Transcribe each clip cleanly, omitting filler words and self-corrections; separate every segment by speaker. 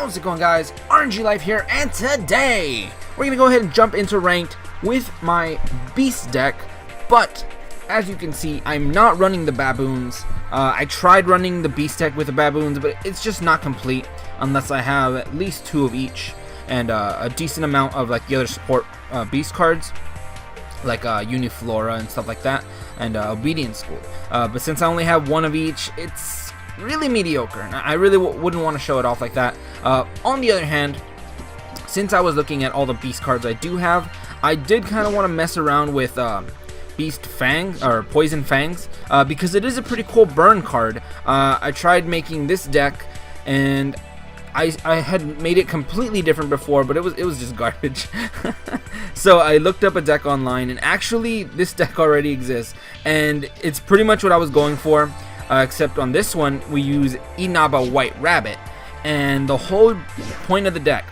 Speaker 1: How's it going, guys? RNG Life here, and today we're gonna go ahead and jump into ranked with my beast deck. But as you can see, I'm not running the baboons. I tried running the beast deck with the baboons, but it's just not complete unless I have at least 2 of each and a decent amount of like the other support beast cards, like Uniflora and stuff like that, and Obedience School. But since I only have 1 of each, it's really mediocre, and I really wouldn't want to show it off like that. On the other hand, since I was looking at all the beast cards I do have, I did kind of want to mess around with Beast Fang or Poison Fangs, because it is a pretty cool burn card. I tried making this deck, and I had made it completely different before, but it was just garbage. So I looked up a deck online, and actually this deck already exists, and it's pretty much what I was going for. Except on this one, we use Inaba White Rabbit, and the whole point of the deck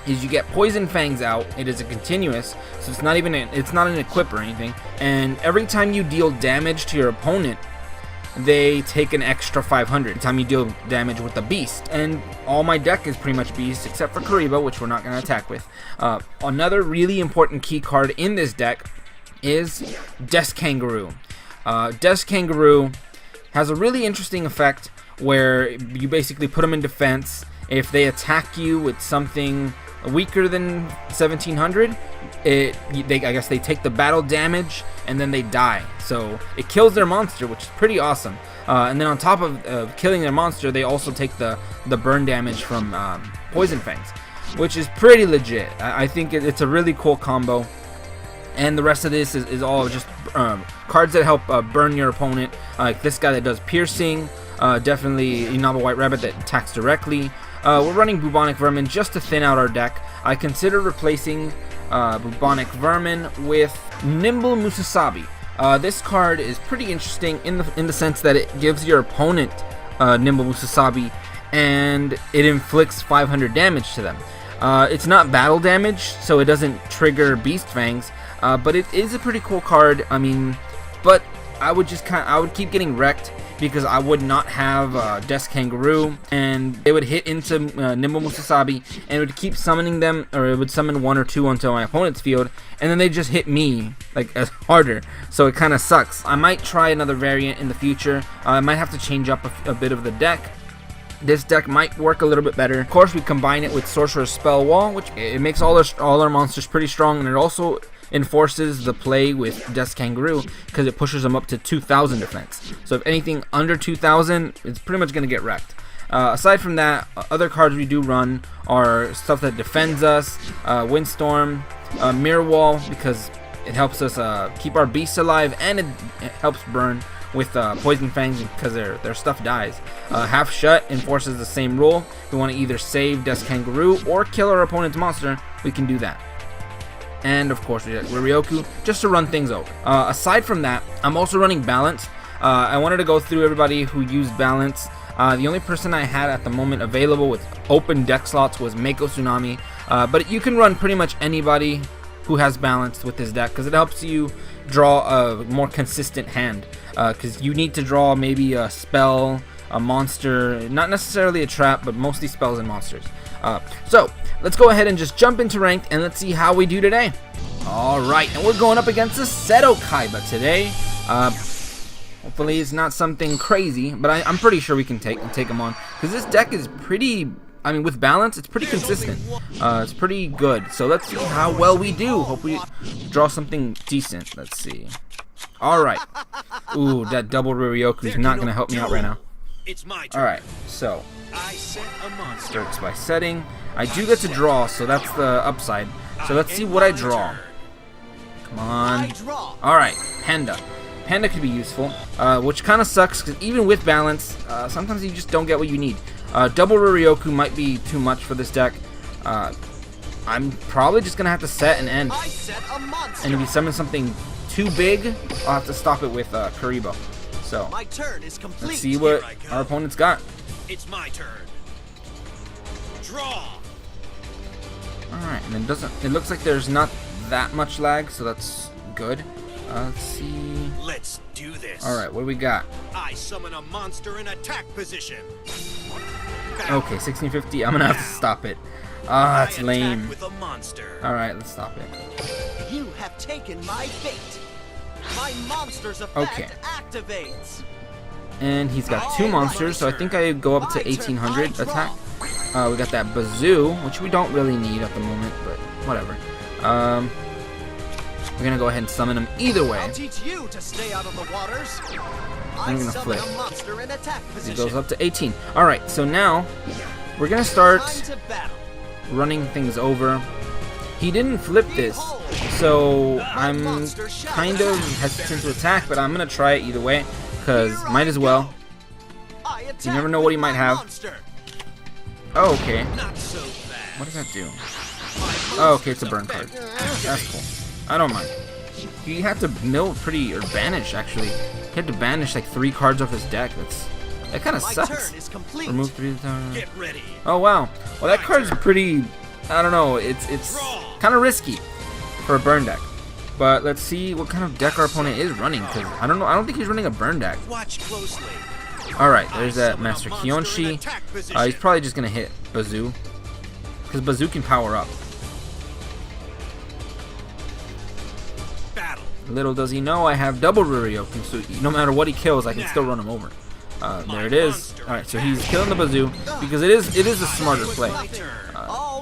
Speaker 1: is you get Poison Fangs out. It is a continuous, so it's not an equip or anything. And every time you deal damage to your opponent, they take an extra 500. Every time you deal damage with the beast, and all my deck is pretty much beast except for Karibo, which we're not going to attack with. Another really important key card in this deck is Death Kangaroo. Death Kangaroo has a really interesting effect where you basically put them in defense. If they attack you with something weaker than 1700, I guess they take the battle damage and then they die. So it kills their monster, which is pretty awesome. And then on top of killing their monster, they also take the burn damage from Poison Fangs, which is pretty legit. I think it's a really cool combo. And the rest of this is all just cards that help burn your opponent, like this guy that does piercing, definitely Inaba White Rabbit that attacks directly. We're running Bubonic Vermin just to thin out our deck. I consider replacing Bubonic Vermin with Nimble Musasabi. This card is pretty interesting in the sense that it gives your opponent Nimble Musasabi, and it inflicts 500 damage to them. It's not battle damage, so it doesn't trigger Beast Fangs. But it is a pretty cool card. I mean, but I would keep getting wrecked because I would not have Death Kangaroo, and it would hit into Nimble Musasabi, and it would keep summoning them, or it would summon 1 or 2 onto my opponent's field, and then they just hit me like as harder. So it kind of sucks. I might try another variant in the future. I might have to change up a bit of the deck. This deck might work a little bit better. Of course, we combine it with Sorcerer's Spell Wall, which it makes all our monsters pretty strong, and it also enforces the play with Death Kangaroo because it pushes them up to 2,000 defense. So if anything under 2,000, it's pretty much going to get wrecked. Aside from that, other cards we do run are stuff that defends us, Windstorm, Mirror Wall, because it helps us keep our beasts alive, and it helps burn with Poison Fangs because their stuff dies. Half Shut enforces the same rule. If we want to either save Death Kangaroo or kill our opponent's monster, we can do that. And of course we have Ryoku just to run things over. Aside from that, I'm also running Balance. I wanted to go through everybody who used Balance. The only person I had at the moment available with open deck slots was Mako Tsunami, but you can run pretty much anybody who has Balance with this deck because it helps you draw a more consistent hand, because you need to draw maybe a spell, a monster, not necessarily a trap, but mostly spells and monsters. So let's go ahead and just jump into ranked, and let's see how we do today. Alright, and we're going up against a Seto Kaiba today. Hopefully it's not something crazy, but I'm pretty sure we can take him on, because this deck is pretty, I mean, with Balance, it's pretty consistent. It's pretty good. So let's see how well we do. Hope we draw something decent. Let's see. Alright. Ooh, that double Ryoku is not going to help me out right now. Alright, so starts by setting. I do get to draw, so that's the upside. So let's see what I draw. Come on. Alright, Panda. Panda could be useful, which kind of sucks because even with Balance, sometimes you just don't get what you need. Double Ryoku might be too much for this deck. I'm probably just going to have to set and end. And if you summon something too big, I'll have to stop it with Karibo. So let's see what our opponent's got.
Speaker 2: It's my turn. Draw.
Speaker 1: Alright, and it looks like there's not that much lag, so that's good. Let's see.
Speaker 2: Let's do this.
Speaker 1: Alright, what do we got?
Speaker 2: I summon a monster in attack position.
Speaker 1: Okay, 1650. I'm gonna have to stop it. Ah, it's lame. Alright, let's stop it.
Speaker 2: You have taken my bait. My monster's effect activates.
Speaker 1: And he's got 2 monsters, so I think I go up to 1800 attack. We got that bazoo, which we don't really need at the moment, but whatever. We're gonna go ahead and summon him either way.
Speaker 2: I'll teach you to stay out of the waters.
Speaker 1: I'm gonna
Speaker 2: summon
Speaker 1: flip.
Speaker 2: a monster in attack
Speaker 1: He
Speaker 2: position.
Speaker 1: goes up to 18. Alright, so now we're gonna start
Speaker 2: Time to battle.
Speaker 1: running things over. He didn't flip this, so I'm kind of hesitant to attack, but I'm gonna try it either way, because might as well.
Speaker 2: I
Speaker 1: You
Speaker 2: attack
Speaker 1: never know what
Speaker 2: with
Speaker 1: he might
Speaker 2: my
Speaker 1: have.
Speaker 2: monster.
Speaker 1: Oh, okay.
Speaker 2: Not so bad.
Speaker 1: What does that do? Oh, okay, it's a burn card. That's cool. I don't mind. He had to mill pretty, or banish actually. He had to banish like 3 cards off his deck. That kind of
Speaker 2: My
Speaker 1: sucks.
Speaker 2: turn is complete.
Speaker 1: Remove 3 of the time.
Speaker 2: Get ready.
Speaker 1: Oh wow. Well, that card's pretty. I don't know. It's kind of risky for a burn deck. But let's see what kind of deck our opponent is running, because I don't know. I don't think he's running a burn deck.
Speaker 2: Watch closely.
Speaker 1: All right, there's that Master Kyonshi. He's probably just gonna hit Bazoo, because Bazoo can power up.
Speaker 2: Battle.
Speaker 1: Little does he know I have double Ruryoku, so no matter what he kills, I can still run him over. There it is. All right, so he's killing the Bazoo because it is a smarter play.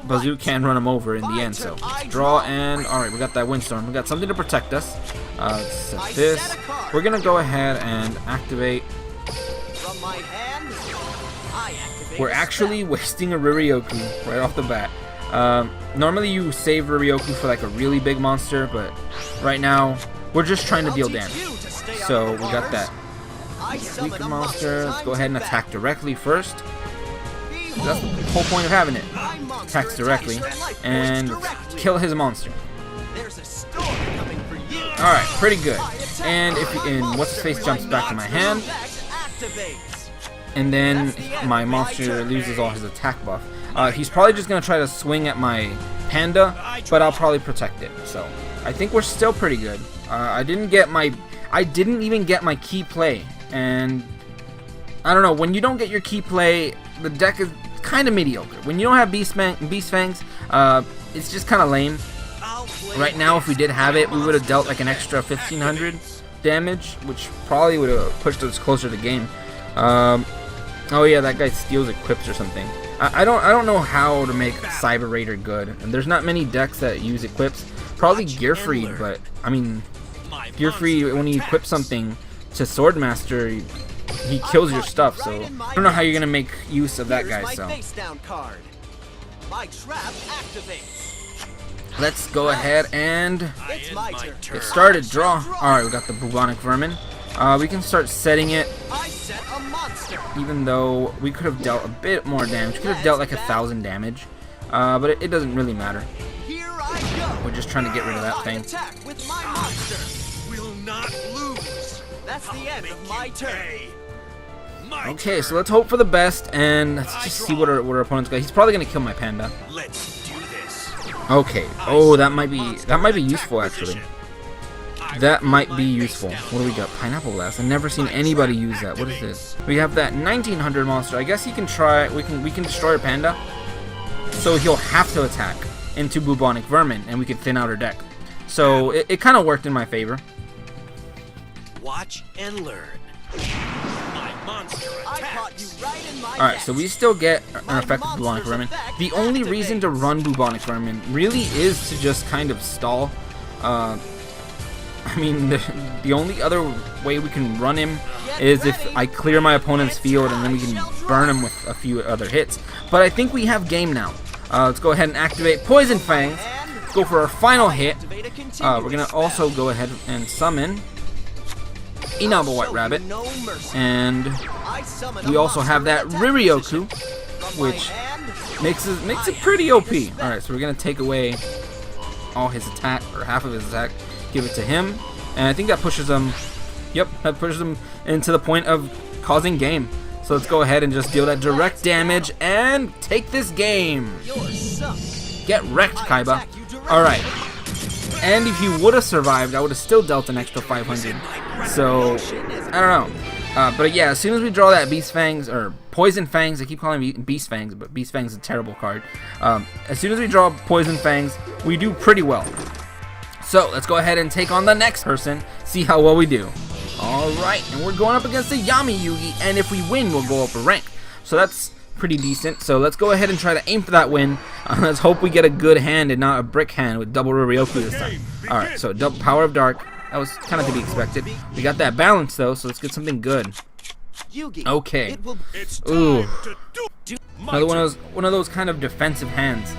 Speaker 1: Bazoo can run him over in the end, so draw and all right, we got that Windstorm. We got something to protect us. Let's set this. We're gonna go ahead and activate.
Speaker 2: From my hand, I activate.
Speaker 1: We're actually wasting a Ruryoku right off the bat. Normally you save Ruryoku for like a really big monster, but right now we're just trying to deal damage. So we got that weaker monster. Let's go ahead and attack directly first. That's the whole point of having it. Attacks directly and kill his monster. Alright, pretty good. And if what's his face jumps back to my hand, and then my monster loses all his attack buff. He's probably just gonna try to swing at my panda, but I'll probably protect it. So I think we're still pretty good. I didn't even get my key play, and I don't know. When you don't get your key play, the deck is kind of mediocre. When you don't have Beast Fangs, it's just kind of lame. Right now, if we did have it, we would have dealt like an extra 1500 damage, which probably would have pushed us closer to game. Oh yeah, that guy steals equips or something. I don't know how to make Cyber Raider good, and there's not many decks that use equips. Probably Gearfried, but I mean, Gearfried, when you equip something to Swordmaster, he kills your stuff. So I don't know how you're gonna make use of that guy. So let's go ahead and get started. Draw. All right, we got the bubonic vermin. We can start setting it. Even though we could have dealt a bit more damage, could have dealt like 1,000 damage, but it doesn't really matter. We're just trying to get rid of that thing. Okay, so let's hope for the best, and let's just see what our opponent's got. He's probably gonna kill my panda. Okay. Oh, that might be useful actually. That might be useful. What do we got? Pineapple Blast. I've never seen anybody use that. What is this? We have that 1900 monster. I guess he can try. We can destroy our panda. So he'll have to attack into bubonic vermin, and we can thin out our deck. So it kind of worked in my favor.
Speaker 2: Watch and learn. My monster attacks.
Speaker 1: Alright, so we still get an effective bubonic vermin. The only reason to run bubonic vermin really is to just kind of stall. I mean, the only other way we can run him is if I clear my opponent's field and then we can burn him with a few other hits. But I think we have game now. Let's go ahead and activate Poison Fang. Let's go for our final hit. We're going to also go ahead and summon Inaba White Rabbit. And we also have that Ruryoku, which makes it pretty OP. Alright, so we're going to take away all his attack, or half of his attack. Give it to him, and I think that pushes him. Yep, that pushes him into the point of causing game. So let's go ahead and just deal that direct damage and take this game. Get wrecked, Kaiba. All right, and if he would have survived, I would have still dealt an extra 500. So I don't know. But yeah, as soon as we draw that Beast Fangs, or Poison Fangs, I keep calling it Beast Fangs, but Beast Fangs is a terrible card. As soon as we draw Poison Fangs, we do pretty well. So let's go ahead and take on the next person, see how well we do. Alright, and we're going up against the Yami Yugi, and if we win, we'll go up a rank. So that's pretty decent. So let's go ahead and try to aim for that win. Let's hope we get a good hand and not a brick hand with double Ryoku this time. Alright, so double Power of Dark. That was kind of to be expected. We got that balance though, so let's get something good. Okay. Ooh. Another one of those kind of defensive hands.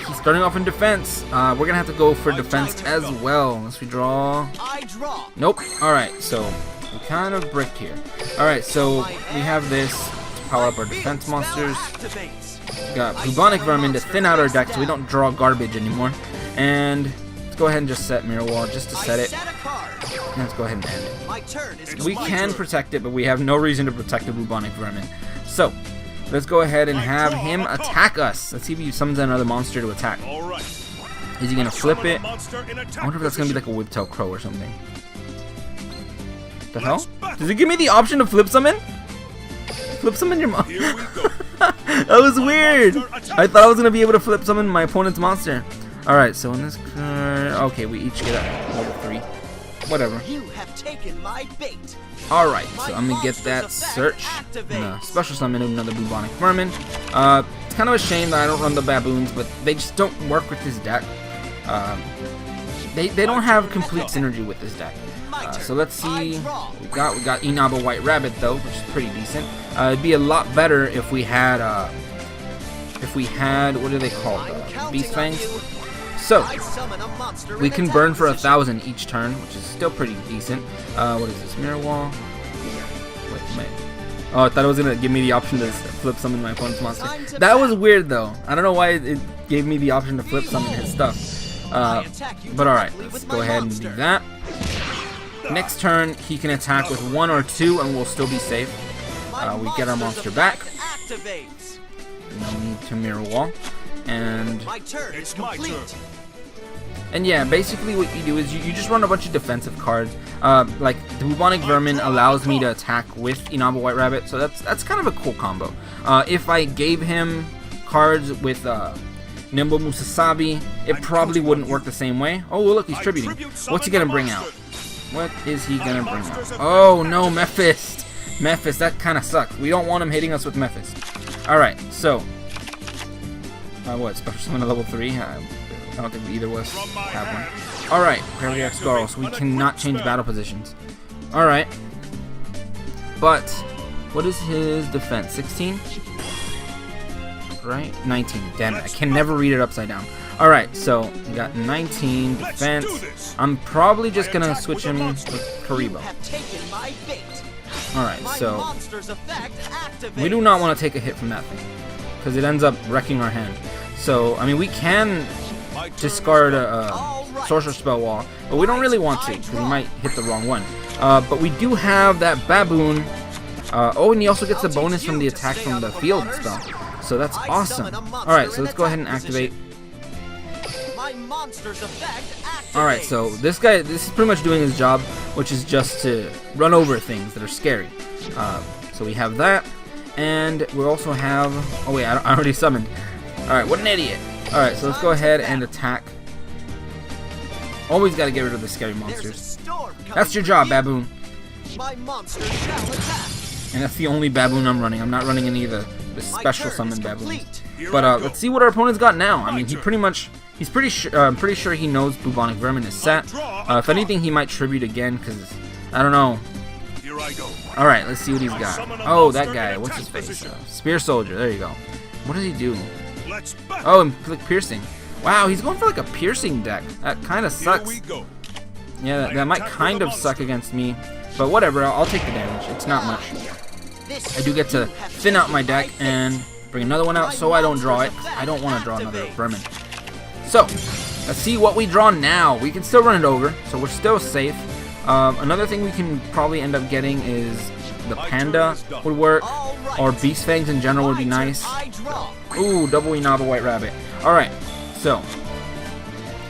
Speaker 1: He's starting off in defense. We're gonna have to go for defense as well. Unless we draw. Nope. Alright, so we kind of bricked here. Alright, so we have this to power up our defense monsters. We got Bubonic Vermin to thin out our deck so we don't draw garbage anymore. And let's go ahead and just set Mirror Wall just to set it. And let's go ahead and end it. We can protect it, but we have no reason to protect the Bubonic Vermin. So let's go ahead and have him attack us. Let's see if he summons another monster to attack. Is he gonna flip it? I wonder if that's gonna be like a Whiptail Crow or something. The hell? Does it give me the option to flip summon? Flip summon your monster. That was weird. I thought I was gonna be able to flip summon my opponent's monster. Alright, so in this card, okay, we each get a level 3. Whatever. Alright, so I'm gonna get that search. I'm gonna special summon another Bubonic Vermin. It's kind of a shame that I don't run the baboons, but they just don't work with this deck. They don't have complete synergy with this deck. So let's see. We got Inaba White Rabbit though, which is pretty decent. It'd be a lot better if we had what do they call it? Beast Fangs. So we can burn for 1,000 each turn, which is still pretty decent. What is this? Mirror Wall. Wait, oh, I thought it was gonna give me the option to flip summon my opponent's monster. That was weird though. I don't know why it gave me the option to flip summon his stuff. But alright, let's go ahead and do that. Next turn, he can attack with 1 or 2 and we'll still be safe. We get our monster back. No need to Mirror Wall. And yeah, basically what you do is you just run a bunch of defensive cards. Like the Bubonic Vermin allows me to attack with Inaba White Rabbit, so that's kind of a cool combo. If I gave him cards with Nimble Musasabi, it probably wouldn't work the same way. Oh look, he's tributing. What's he gonna bring out? What is he gonna bring out? Oh no, Mephist! Mephist, that kind of sucks. We don't want him hitting us with Mephist. Alright, so what, special summon a level 3? I don't think either of us have one. Alright, Gravity X Garl, so we cannot change battle positions. Alright. But, what is his defense? 16? Right? 19. Damn it, I can never read it upside down. Alright, so we got 19 defense. I'm probably just gonna switch him with Karibo. Alright, so we do not want to take a hit from that thing, because it ends up wrecking our hand. So, I mean, we can discard a Sorcerer Spell Wall, but we don't really want to, because we might hit the wrong one. But we do have that Baboon. Oh, and he also gets a bonus from the attack from the field spell. So that's awesome. Alright, so let's go ahead and activate. Alright, so this is pretty much doing his job, which is just to run over things that are scary. So we have that, and we also have... Oh wait, I already summoned. Alright, what an idiot. Alright, so let's go ahead and attack. Always gotta get rid of the scary monsters. That's your job, Baboon. And that's the only Baboon I'm running. I'm not running any of the special summon Baboons. But let's see what our opponent's got now. I mean, he's pretty sure he knows Bubonic Vermin is set. If anything, he might tribute again, because I don't know. Alright, let's see what he's got. Oh, that guy. What's his face? Spear Soldier. There you go. What does he do? Oh, and click piercing. Wow, he's going for like a piercing deck. That kind of sucks. Yeah, that might kind of suck against me. But whatever, I'll take the damage. It's not much. I do get to thin out my deck and bring another one out so I don't draw it. I don't want to draw another Vermin. So, let's see what we draw now. We can still run it over, so we're still safe. Another thing we can probably end up getting is the Panda would work, or Beast Fangs in general would be nice. Ooh, double Inaba White Rabbit. Alright, so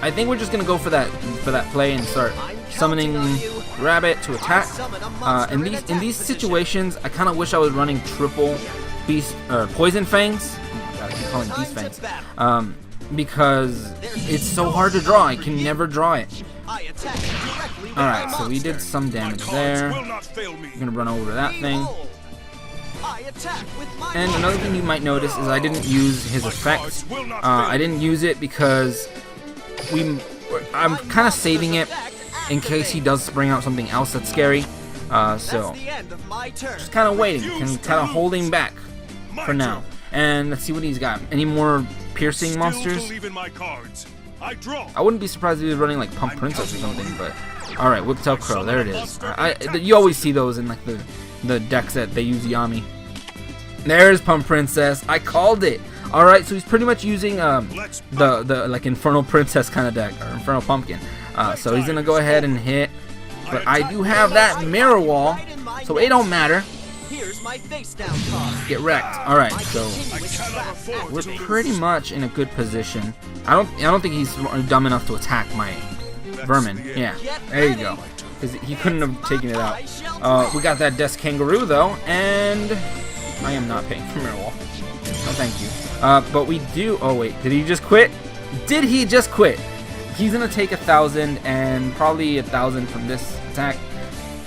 Speaker 1: I think we're just gonna go for that play and start summoning grab it to attack. In these situations, I kind of wish I was running triple beast Poison Fangs. I keep calling Beast Fangs. Because it's so hard to draw. I can never draw it. Alright, so we did some damage there. I'm gonna run over that thing. And another thing you might notice is I didn't use his effect. I didn't use it because I'm kind of saving it in case he does bring out something else that's scary. So just kind of waiting and kind of holding back for now. And let's see what he's got. Any more piercing monsters? I wouldn't be surprised if he was running like Pump Princess or something, but alright, Whiptail Crow, there it is. You always see those in like the decks that they use Yami. There's Pump Princess. I called it. Alright, so he's pretty much using the like Infernal Princess kind of deck, or Infernal Pumpkin. So he's gonna go ahead and hit. But I do have that Mirror Wall, so it don't matter. Get wrecked. Alright, so we're pretty much in a good position. I don't think he's dumb enough to attack my vermin. Yeah, there you go. Because he couldn't have taken it out. We got that Death Kangaroo though, and I am not paying for Mirror Wall. No, thank you. But we do. Oh wait, did he just quit? Did he just quit? He's gonna take 1,000 and probably 1,000 from this attack.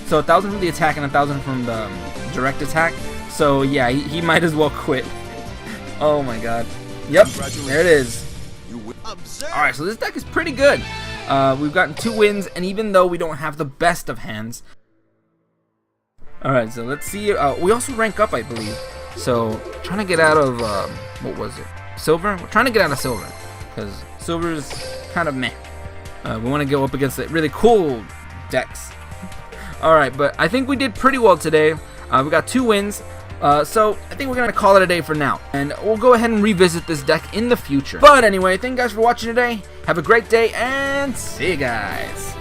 Speaker 1: So 1,000 from the attack and 1,000 from the direct attack. So yeah, he might as well quit. Oh my god. Yep, there it is. Alright, so this deck is pretty good. We've gotten 2 wins, and even though we don't have the best of hands. Alright, so let's see. We also rank up, I believe. So, trying to get out of, what was it? Silver? We're trying to get out of Silver. Because Silver is kind of meh. We want to go up against the really cool decks. Alright, but I think we did pretty well today. We got 2 wins. So I think we're going to call it a day for now. And we'll go ahead and revisit this deck in the future. But anyway, thank you guys for watching today. Have a great day and see you guys.